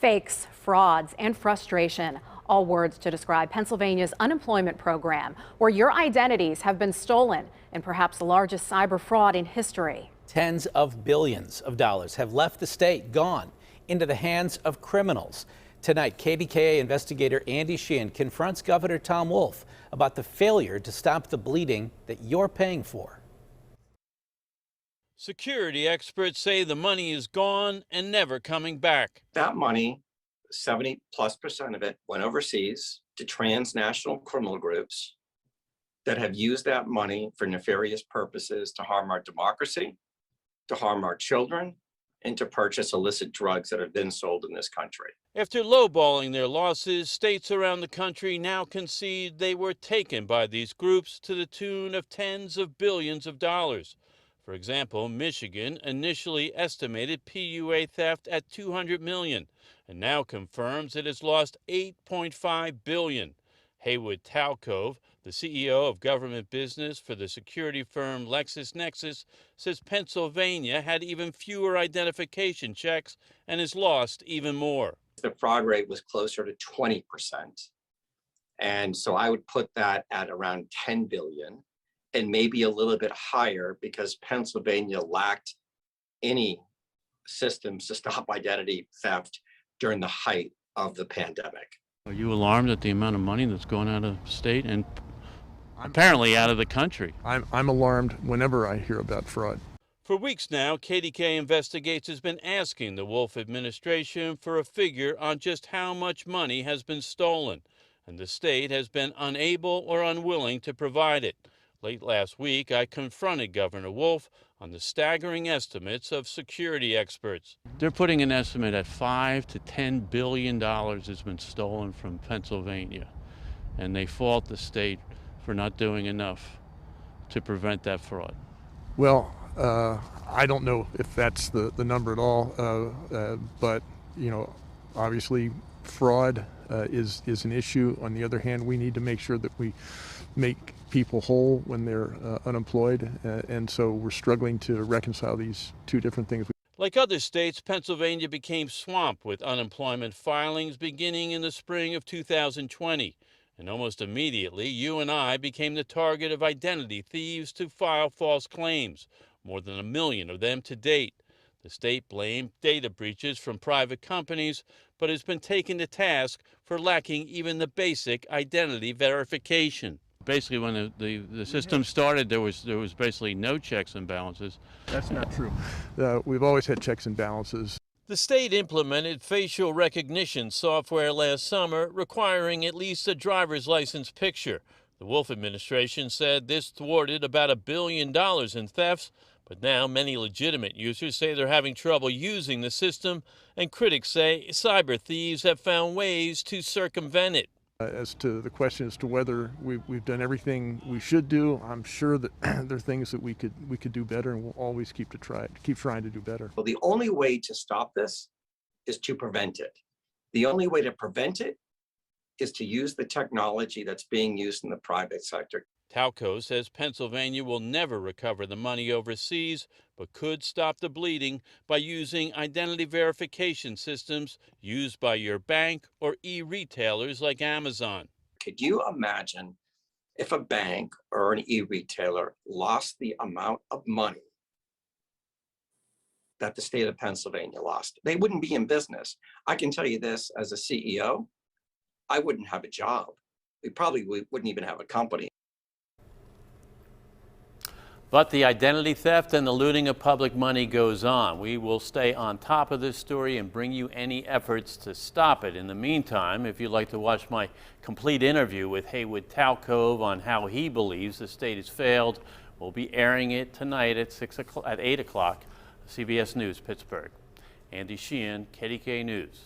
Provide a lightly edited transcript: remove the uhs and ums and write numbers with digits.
Fakes, frauds, and frustration. All words to describe Pennsylvania's unemployment program, where your identities have been stolen in perhaps the largest cyber fraud in history. Tens of billions of dollars have left the state, gone into the hands of criminals. Tonight, KDKA investigator Andy Sheehan confronts Governor Tom Wolf about the failure to stop the bleeding that you're paying for. Security experts say the money is gone and never coming back. That money, 70+% of it, went overseas to transnational criminal groups that have used that money for nefarious purposes to harm our democracy, to harm our children, and to purchase illicit drugs that have been sold in this country. After lowballing their losses, states around the country now concede they were taken by these groups to the tune of tens of billions of dollars. For example, Michigan initially estimated PUA theft at $200 million and now confirms it has lost $8.5 billion. Haywood Talcove, the CEO of government business for the security firm LexisNexis, says Pennsylvania had even fewer identification checks and has lost even more. The fraud rate was closer to 20%. And so I would put that at around 10 billion and maybe a little bit higher because Pennsylvania lacked any systems to stop identity theft during the height of the pandemic. Are you alarmed at the amount of money that's going out of state and apparently out of the country? I'm alarmed whenever I hear about fraud. For weeks now, KDKA Investigates has been asking the Wolf administration for a figure on just how much money has been stolen, and the state has been unable or unwilling to provide it. Late last week, I confronted Governor Wolf on the staggering estimates of security experts. They're putting an estimate at $5 to $10 billion has been stolen from Pennsylvania, and they fault the state for not doing enough to prevent that fraud. Well, I don't know if that's the number at all, but you know, obviously fraud is an issue. On the other hand, we need to make sure that we make people whole when they're unemployed, and so we're struggling to reconcile these two different things. Like other states, Pennsylvania became swamped with unemployment filings beginning in the spring of 2020. And almost immediately, you and I became the target of identity thieves to file false claims, more than 1 million of them to date. The state blamed data breaches from private companies, but has been taken to task for lacking even the basic identity verification. Basically, when the system started, there was basically no checks and balances. That's not true. We've always had checks and balances. The state implemented facial recognition software last summer, requiring at least a driver's license picture. The Wolf administration said this thwarted about $1 billion in thefts, but now many legitimate users say they're having trouble using the system, and critics say cyber thieves have found ways to circumvent it. As to the question as to whether we've done everything we should do, I'm sure that there are things that we could do better, and we'll always keep trying to do better. Well, the only way to stop this is to prevent it. The only way to prevent it is to use the technology that's being used in the private sector. Talco says Pennsylvania will never recover the money overseas, but could stop the bleeding by using identity verification systems used by your bank or e-retailers like Amazon. Could you imagine if a bank or an e-retailer lost the amount of money that the state of Pennsylvania lost? They wouldn't be in business. I can tell you this, as a CEO, I wouldn't have a job. We wouldn't even have a company. But the identity theft and the looting of public money goes on. We will stay on top of this story and bring you any efforts to stop it. In the meantime, if you'd like to watch my complete interview with Haywood Talcove on how he believes the state has failed, we'll be airing it tonight at 8 o'clock, CBS News, Pittsburgh. Andy Sheehan, KDKA News.